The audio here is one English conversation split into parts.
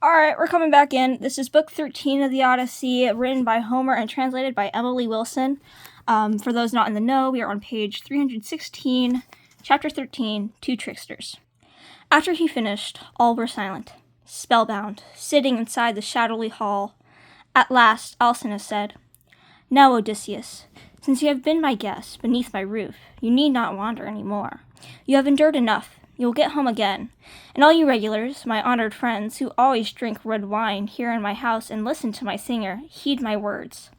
Alright, we're coming back in. This is book 13 of the Odyssey, written by Homer and translated by Emily Wilson. For those not in the know, we are on page 316, chapter 13, Two Tricksters. After he finished, all were silent, spellbound, sitting inside the shadowy hall. At last, Alcinous said, "Now, Odysseus, since you have been my guest beneath my roof, you need not wander any more. You have endured enough. You will get home again. And all you regulars, my honored friends, who always drink red wine here in my house and listen to my singer, heed my words.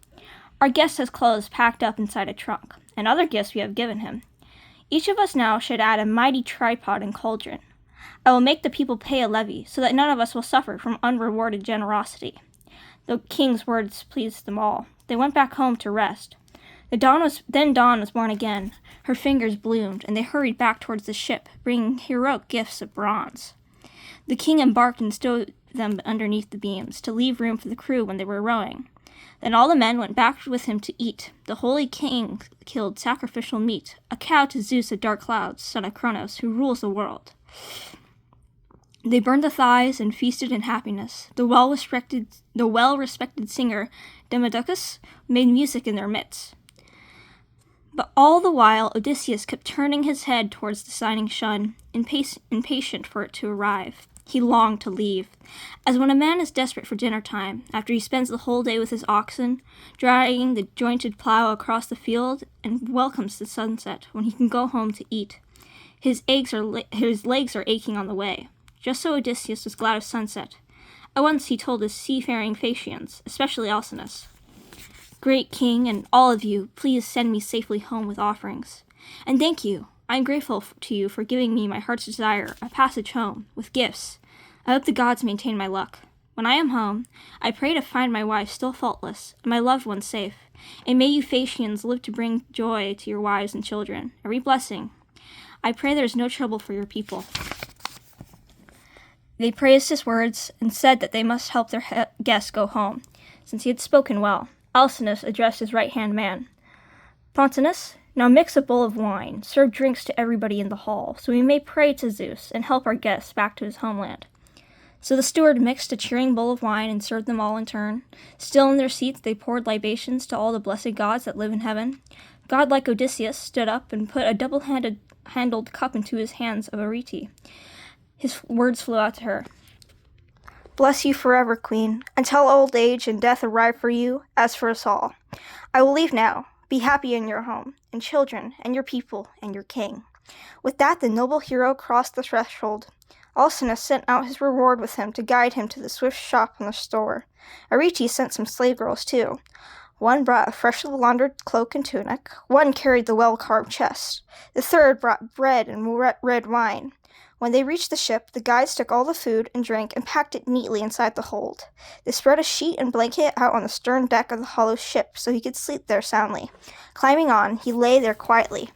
Our guest has clothes packed up inside a trunk, and other gifts we have given him. Each of us now should add a mighty tripod and cauldron. I will make the people pay a levy, so that none of us will suffer from unrewarded generosity." The king's words pleased them all. They went back home to rest. Then Dawn was born again. Her fingers bloomed, and they hurried back towards the ship, bringing heroic gifts of bronze. The king embarked and stowed them underneath the beams, to leave room for the crew when they were rowing. Then all the men went back with him to eat. The holy king killed sacrificial meat, a cow to Zeus of dark clouds, son of Cronos, who rules the world. They burned the thighs and feasted in happiness. The well-respected singer Demodocus made music in their midst. But all the while, Odysseus kept turning his head towards the shining sun, impatient for it to arrive. He longed to leave, as when a man is desperate for dinner time, after he spends the whole day with his oxen, dragging the jointed plow across the field, and welcomes the sunset, when he can go home to eat. His legs are aching on the way. Just so Odysseus was glad of sunset. At once he told his seafaring Phaeacians, especially Alcinous, "Great king, and all of you, please send me safely home with offerings. And thank you. I am grateful to you for giving me my heart's desire, a passage home, with gifts. I hope the gods maintain my luck. When I am home, I pray to find my wife still faultless, and my loved ones safe. And may you Phaeacians live to bring joy to your wives and children, every blessing. I pray there is no trouble for your people." They praised his words, and said that they must help their guest go home, since he had spoken well. Alcinous addressed his right-hand man. "Pontonous, now mix a bowl of wine, serve drinks to everybody in the hall, so we may pray to Zeus and help our guest back to his homeland." So the steward mixed a cheering bowl of wine and served them all in turn. Still in their seats, they poured libations to all the blessed gods that live in heaven. Godlike Odysseus stood up and put a double-handled cup into his hands of Arete. His words flew out to her. "Bless you forever, queen, until old age and death arrive for you, as for us all. I will leave now. Be happy in your home, and children, and your people, and your king." With that, the noble hero crossed the threshold. Alcinous sent out his reward with him to guide him to the swift shop on the store. Arete sent some slave girls, too. One brought a freshly laundered cloak and tunic. One carried the well-carved chest. The third brought bread and red wine. When they reached the ship, the guides took all the food and drink and packed it neatly inside the hold. They spread a sheet and blanket out on the stern deck of the hollow ship so he could sleep there soundly. Climbing on, he lay there quietly.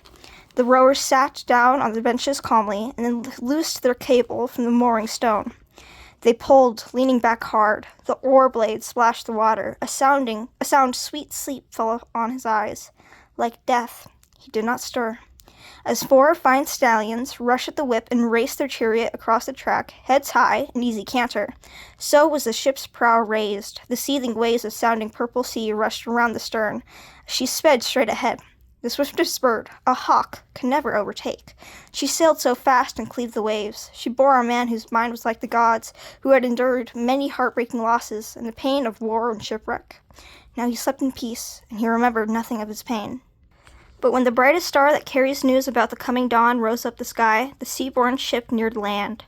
The rowers sat down on the benches calmly and then loosed their cable from the mooring stone. They pulled, leaning back hard. The oar blades splashed the water. A sound sweet sleep fell on his eyes. Like death, he did not stir. As 4 fine stallions rushed at the whip and raced their chariot across the track, heads high, an easy canter, so was the ship's prow raised. The seething waves of sounding purple sea rushed around the stern. She sped straight ahead. The swiftest bird, a hawk, could never overtake. She sailed so fast and cleaved the waves. She bore a man whose mind was like the gods, who had endured many heartbreaking losses and the pain of war and shipwreck. Now he slept in peace, and he remembered nothing of his pain. But when the brightest star that carries news about the coming dawn rose up the sky, the sea-borne ship neared land.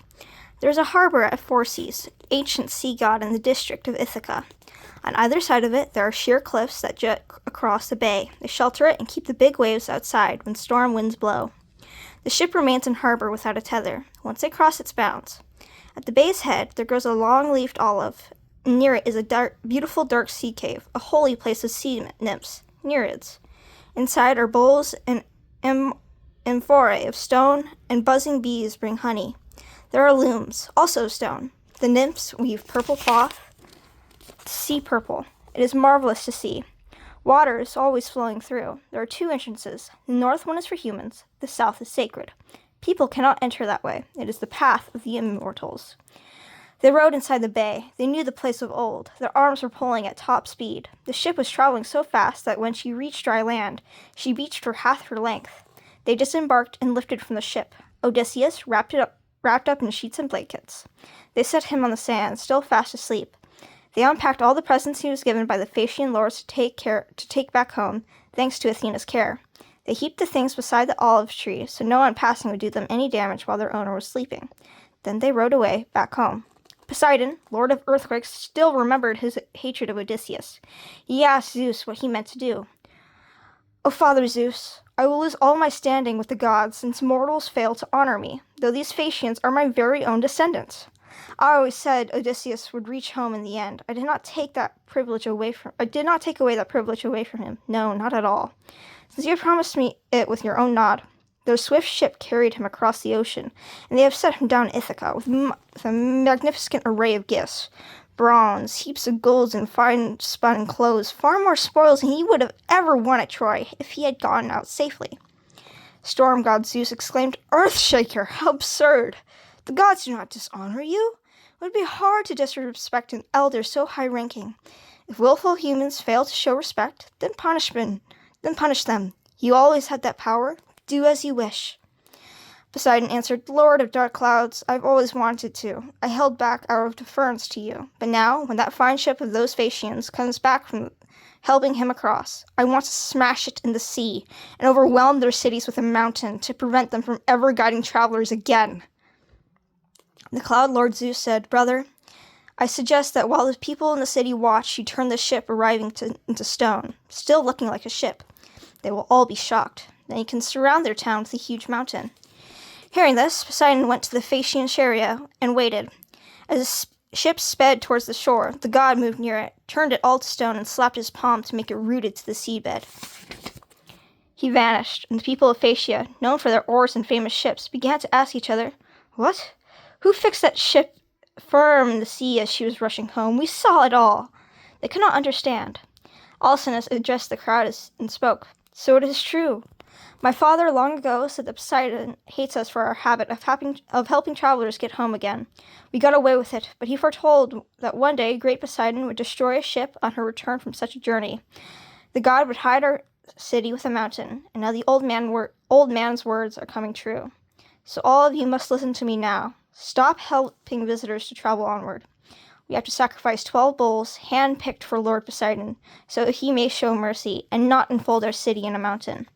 There is a harbor at Phorcys, ancient sea god in the district of Ithaca. On either side of it, there are sheer cliffs that jut across the bay. They shelter it and keep the big waves outside when storm winds blow. The ship remains in harbor without a tether, once they cross its bounds. At the bay's head, there grows a long-leafed olive, and near it is a beautiful dark sea cave, a holy place of sea nymphs, Nereids. Inside are bowls and amphorae of stone, and buzzing bees bring honey. There are looms, also stone. The nymphs weave purple cloth, sea purple. It is marvelous to see. Water is always flowing through. There are 2 entrances. The north one is for humans. The south is sacred. People cannot enter that way. It is the path of the immortals. They rode inside the bay. They knew the place of old. Their arms were pulling at top speed. The ship was traveling so fast that when she reached dry land, she beached for half her length. They disembarked and lifted from the ship. Odysseus wrapped up in sheets and blankets. They set him on the sand, still fast asleep. They unpacked all the presents he was given by the Phaeacian lords to take back home, thanks to Athena's care. They heaped the things beside the olive tree, so no one passing would do them any damage while their owner was sleeping. Then they rode away, back home. Poseidon, lord of earthquakes, still remembered his hatred of Odysseus. He asked Zeus what he meant to do. "O Father Zeus, I will lose all my standing with the gods, since mortals fail to honor me, though these Phaeacians are my very own descendants. I always said Odysseus would reach home in the end. I did not take away that privilege away from him. No, not at all. Since you have promised me it with your own nod." Their swift ship carried him across the ocean, and they have set him down in Ithaca with a magnificent array of gifts. Bronze, heaps of golds and fine-spun clothes, far more spoils than he would have ever won at Troy if he had gotten out safely. Storm god Zeus exclaimed, "Earthshaker, how absurd! The gods do not dishonor you. It would be hard to disrespect an elder so high-ranking. If willful humans fail to show respect, then punish them. You always had that power. Do as you wish." Poseidon answered, "Lord of dark clouds, I've always wanted to. I held back out of deference to you. But now, when that fine ship of those Phaeacians comes back from helping him across, I want to smash it in the sea and overwhelm their cities with a mountain to prevent them from ever guiding travelers again." The Cloud Lord Zeus said, "Brother, I suggest that while the people in the city watch, you turn the ship arriving into stone, still looking like a ship. They will all be shocked. Then you can surround their town with a huge mountain." Hearing this, Poseidon went to the Phaeacian chariot and waited. As the ship sped towards the shore, the god moved near it, turned it all to stone, and slapped his palm to make it rooted to the seabed. He vanished, and the people of Phaeacia, known for their oars and famous ships, began to ask each other, "What? Who fixed that ship firm in the sea as she was rushing home? We saw it all." They could not understand. Alcinous addressed the crowd and spoke, "So it is true. My father long ago said that Poseidon hates us for our habit of helping travelers get home again. We got away with it, but he foretold that one day great Poseidon would destroy a ship on her return from such a journey. The god would hide our city with a mountain, and now the old man's words are coming true. So all of you must listen to me now. Stop helping visitors to travel onward. We have to sacrifice 12 bulls, hand-picked for Lord Poseidon, so he may show mercy and not enfold our city in a mountain."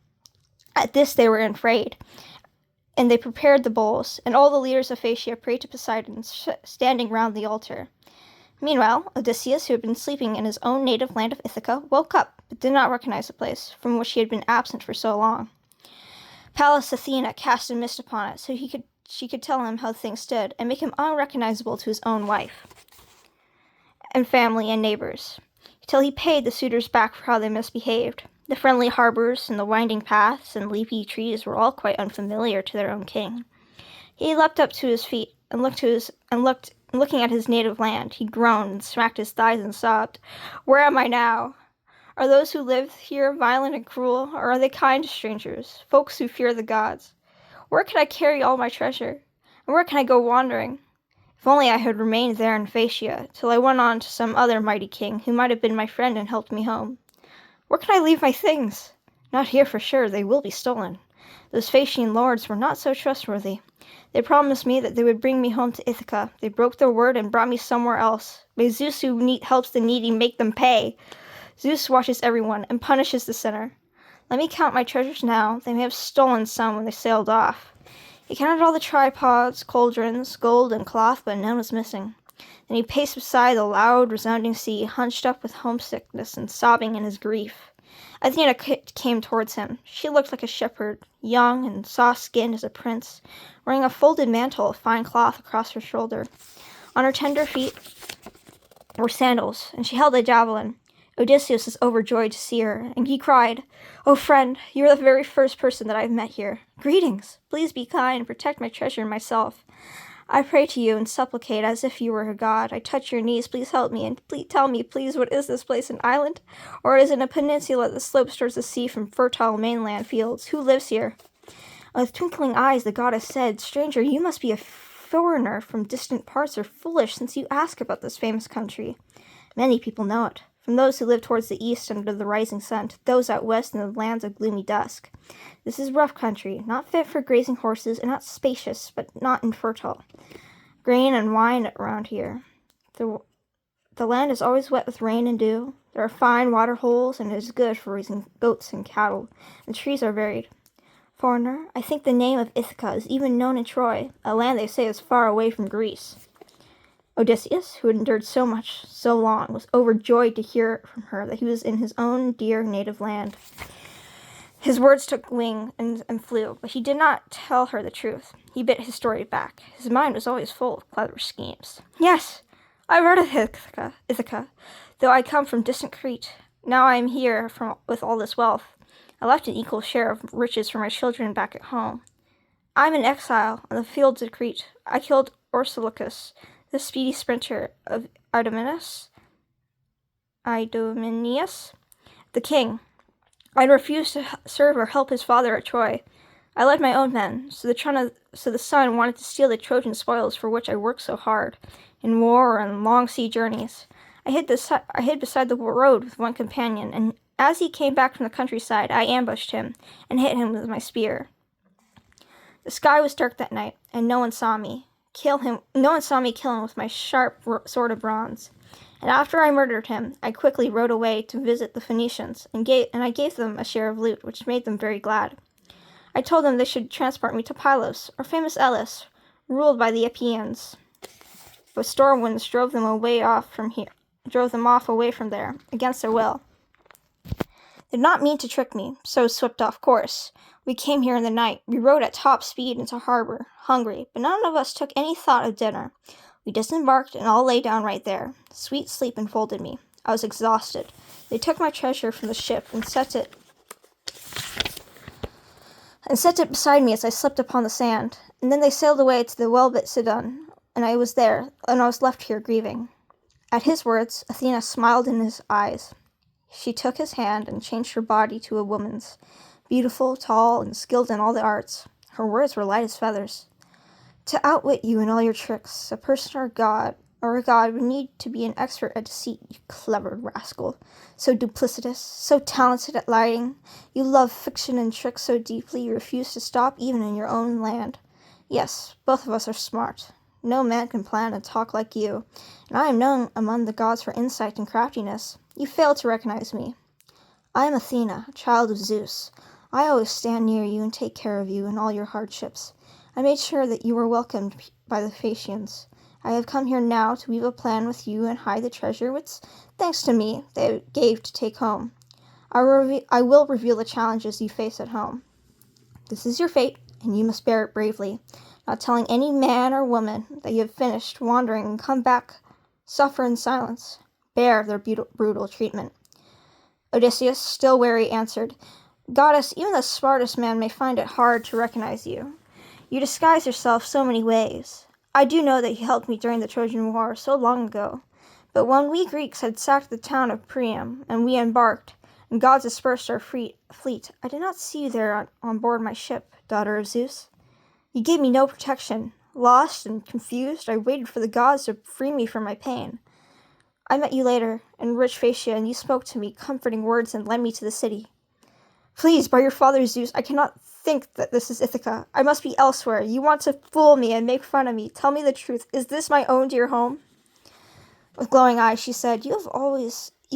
At this they were afraid, and they prepared the bulls, and all the leaders of Phaeacia prayed to Poseidon, standing round the altar. Meanwhile, Odysseus, who had been sleeping in his own native land of Ithaca, woke up, but did not recognize the place from which he had been absent for so long. Pallas Athena cast a mist upon it, so she could tell him how things stood, and make him unrecognizable to his own wife and family and neighbors, till he paid the suitors back for how they misbehaved. The friendly harbors and the winding paths and leafy trees were all quite unfamiliar to their own king. He leapt up to his feet and looking at his native land, he groaned and smacked his thighs and sobbed, "Where am I now? Are those who live here violent and cruel, or are they kind strangers, folks who fear the gods? Where can I carry all my treasure? And where can I go wandering? If only I had remained there in Phaeacia, till I went on to some other mighty king who might have been my friend and helped me home. Where can I leave my things? Not here for sure, they will be stolen. Those Phaeacian lords were not so trustworthy. They promised me that they would bring me home to Ithaca. They broke their word and brought me somewhere else. May Zeus, who helps the needy, make them pay. Zeus watches everyone and punishes the sinner. Let me count my treasures now. They may have stolen some when they sailed off." He counted all the tripods, cauldrons, gold, and cloth, but none was missing. Then he paced beside the loud, resounding sea, hunched up with homesickness and sobbing in his grief. Athena came towards him. She looked like a shepherd, young and soft-skinned as a prince, wearing a folded mantle of fine cloth across her shoulder. On her tender feet were sandals, and she held a javelin. Odysseus was overjoyed to see her, and he cried, "O friend, you are the very first person that I have met here. Greetings! Please be kind and protect my treasure and myself. I pray to you and supplicate as if you were a god. I touch your knees, please help me, and please tell me, please, what is this place, an island? Or is it a peninsula that slopes towards the sea from fertile mainland fields? Who lives here?" With twinkling eyes, the goddess said, "Stranger, you must be a foreigner from distant parts are foolish since you ask about this famous country. Many people know it, from those who live towards the east under the rising sun to those out west in the lands of gloomy dusk. This is rough country, not fit for grazing horses and not spacious, but not infertile. Grain and wine around here. The land is always wet with rain and dew. There are fine water holes, and it is good for raising goats and cattle. The trees are varied. Foreigner, I think the name of Ithaca is even known in Troy, a land they say is far away from Greece. Odysseus, who had endured so much so long, was overjoyed to hear from her that he was in his own dear native land. His words took wing and flew, but he did not tell her the truth. He bit his story back. His mind was always full of clever schemes. Yes, I've heard of Ithaca, though I come from distant Crete. Now I am here with all this wealth. I left an equal share of riches for my children back at home. I'm an exile on the fields of Crete. I killed Orsilochus, the speedy sprinter of Idomeneus, the king. I refused to serve or help his father at Troy. I led my own men, so the sun wanted to steal the Trojan spoils for which I worked so hard, in war and long sea journeys. I hid beside the road with one companion, and as he came back from the countryside, I ambushed him and hit him with my spear. The sky was dark that night, and no one saw me kill him with my sharp sword of bronze. And after I murdered him, I quickly rode away to visit the Phoenicians, and I gave them a share of loot, which made them very glad. I told them they should transport me to Pylos, or famous Elis, ruled by the Epeans. But storm winds drove them off away from there, against their will. They did not mean to trick me, so swept off course. We came here in the night. We rode at top speed into harbor, hungry, but none of us took any thought of dinner. We disembarked and all lay down right there. Sweet sleep enfolded me. I was exhausted. They took my treasure from the ship and set it beside me as I slept upon the sand. And then they sailed away to the well-built Sidon, and I was left here grieving. At his words, Athena smiled in his eyes. She took his hand and changed her body to a woman's, beautiful, tall, and skilled in all the arts. Her words were light as feathers. To outwit you in all your tricks, a person or a god would need to be an expert at deceit, you clever rascal. So duplicitous, so talented at lying. You love fiction and tricks so deeply you refuse to stop even in your own land. Yes, both of us are smart. No man can plan and talk like you, and I am known among the gods for insight and craftiness. You fail to recognize me. I am Athena, child of Zeus. I always stand near you and take care of you in all your hardships. I made sure that you were welcomed by the Phaeacians. I have come here now to weave a plan with you and hide the treasure which, thanks to me, they gave to take home. I will reveal the challenges you face at home. This is your fate, and you must bear it bravely, not telling any man or woman that you have finished wandering and come back. Suffer in silence. Bear their brutal treatment. Odysseus, still wary, answered, Goddess, even the smartest man may find it hard to recognize you. You disguise yourself so many ways. I do know that you helped me during the Trojan War so long ago. But when we Greeks had sacked the town of Priam, and we embarked, and gods dispersed our fleet, I did not see you there on board my ship, daughter of Zeus. You gave me no protection. Lost and confused, I waited for the gods to free me from my pain. I met you later, in rich Phaeacia, and you spoke to me comforting words and led me to the city. Please, by your father Zeus, I cannot think that this is Ithaca. I must be elsewhere. You want to fool me and make fun of me. Tell me the truth. Is this my own dear home? With glowing eyes, she said, You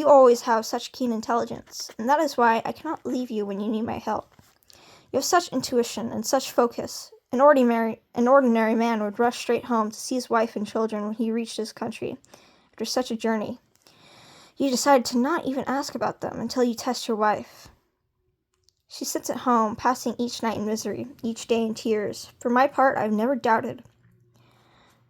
always have such keen intelligence, and that is why I cannot leave you when you need my help. You have such intuition and such focus. An ordinary man would rush straight home to see his wife and children when he reached his country. After such a journey, you decide to not even ask about them until you test your wife. She sits at home, passing each night in misery, each day in tears. For my part, I've never doubted.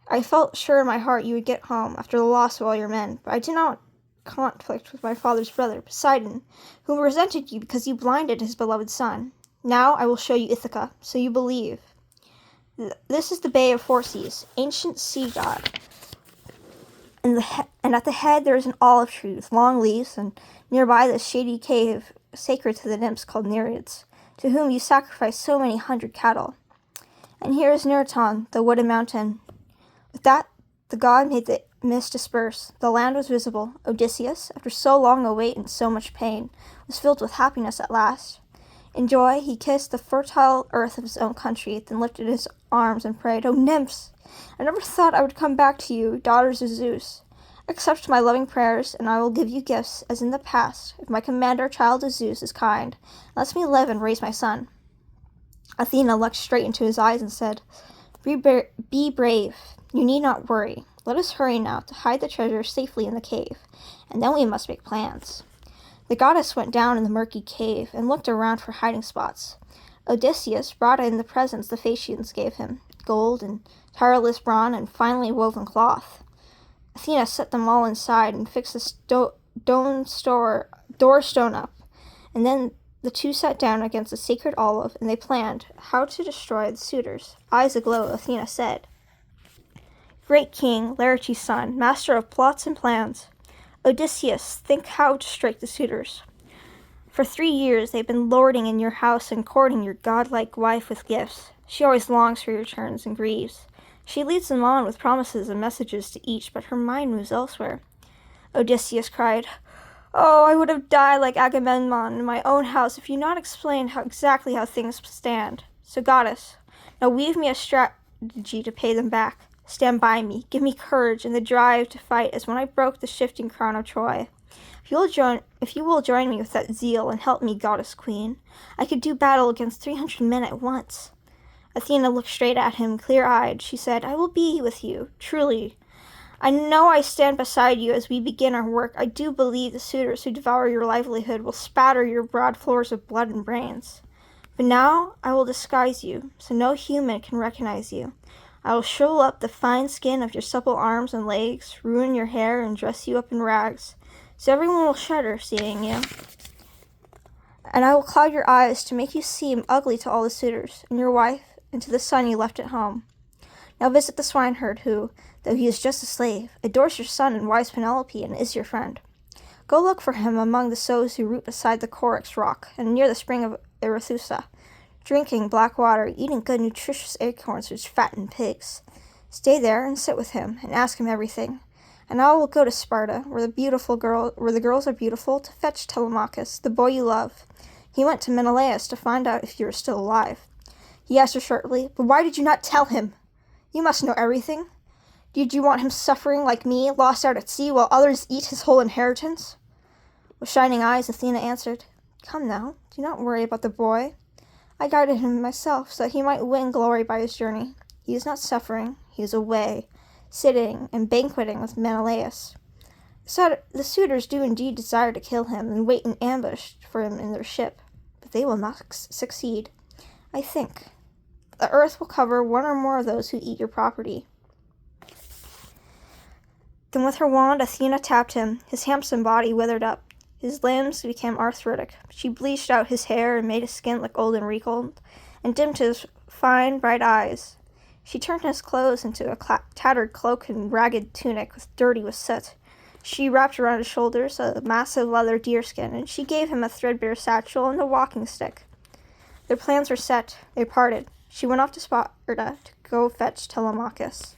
I felt sure in my heart you would get home after the loss of all your men, but I did not conflict with my father's brother, Poseidon, who resented you because you blinded his beloved son. Now I will show you Ithaca, so you believe. This is the Bay of Phorcys, ancient sea god. And at the head there is an olive tree with long leaves, and nearby the shady cave sacred to the nymphs called Nereids, to whom you sacrifice so many hundred cattle. And here is Neriton, the wooded mountain, With that, the god made the mist disperse. The land was visible. Odysseus, after so long a wait and so much pain, was filled with happiness at last. In joy, he kissed the fertile earth of his own country, then lifted his arms and prayed, "O nymphs, I never thought I would come back to you, daughters of Zeus. Accept my loving prayers, and I will give you gifts as in the past, if my commander, child of Zeus, is kind, and lets me live and raise my son." Athena looked straight into his eyes and said, Be brave. You need not worry. Let us hurry now to hide the treasure safely in the cave, and then we must make plans." The goddess went down in the murky cave and looked around for hiding spots. Odysseus brought in the presents the Phaeacians gave him, gold and tireless brawn and finely woven cloth. Athena set them all inside and fixed the door stone up, and then the two sat down against the sacred olive, and they planned how to destroy the suitors. Eyes aglow, Athena said, "Great king, Laertes' son, master of plots and plans, Odysseus, think how to strike the suitors. For 3 years they've been lording in your house and courting your godlike wife with gifts. She always longs for your returns and grieves. She leads them on with promises and messages to each, but her mind moves elsewhere." Odysseus cried, "Oh, I would have died like Agamemnon in my own house if you not explained exactly how things stand. So, goddess, now weave me a strategy to pay them back. Stand by me, give me courage and the drive to fight as when I broke the shifting crown of Troy. If you will join me with that zeal and help me, goddess queen, I could do battle against 300 men at once." Athena looked straight at him, clear-eyed. She said, "I will be with you, truly. I know I stand beside you as we begin our work. I do believe the suitors who devour your livelihood will spatter your broad floors of blood and brains. But now I will disguise you, so no human can recognize you. I will shrivel up the fine skin of your supple arms and legs, ruin your hair, and dress you up in rags, so everyone will shudder seeing you. And I will cloud your eyes to make you seem ugly to all the suitors, and your wife, and to the son you left at home. Now visit the swineherd who, though he is just a slave, adores your son and wise Penelope and is your friend. Go look for him among the sows who root beside the Coryx rock and near the spring of Ithaca, drinking black water, eating good nutritious acorns which fatten pigs. Stay there and sit with him and ask him everything. And I will go to Sparta, where the girls are beautiful, to fetch Telemachus, the boy you love. He went to Menelaus to find out if you are still alive." He asked her sharply, "But why did you not tell him? You must know everything. Did you want him suffering like me, lost out at sea, while others eat his whole inheritance?" With shining eyes, Athena answered, "Come now, do not worry about the boy. I guided him myself so that he might win glory by his journey. He is not suffering, he is away, sitting and banqueting with Menelaus. The suitors do indeed desire to kill him and wait in ambush for him in their ship, but they will not succeed. I think the earth will cover one or more of those who eat your property." Then with her wand, Athena tapped him. His handsome body withered up. His limbs became arthritic. She bleached out his hair and made his skin look old and wrinkled, and dimmed his fine, bright eyes. She turned his clothes into a tattered cloak and ragged tunic dirty with soot. She wrapped around his shoulders a massive leather deerskin, and she gave him a threadbare satchel and a walking stick. Their plans were set. They parted. She went off to Sparta to go fetch Telemachus.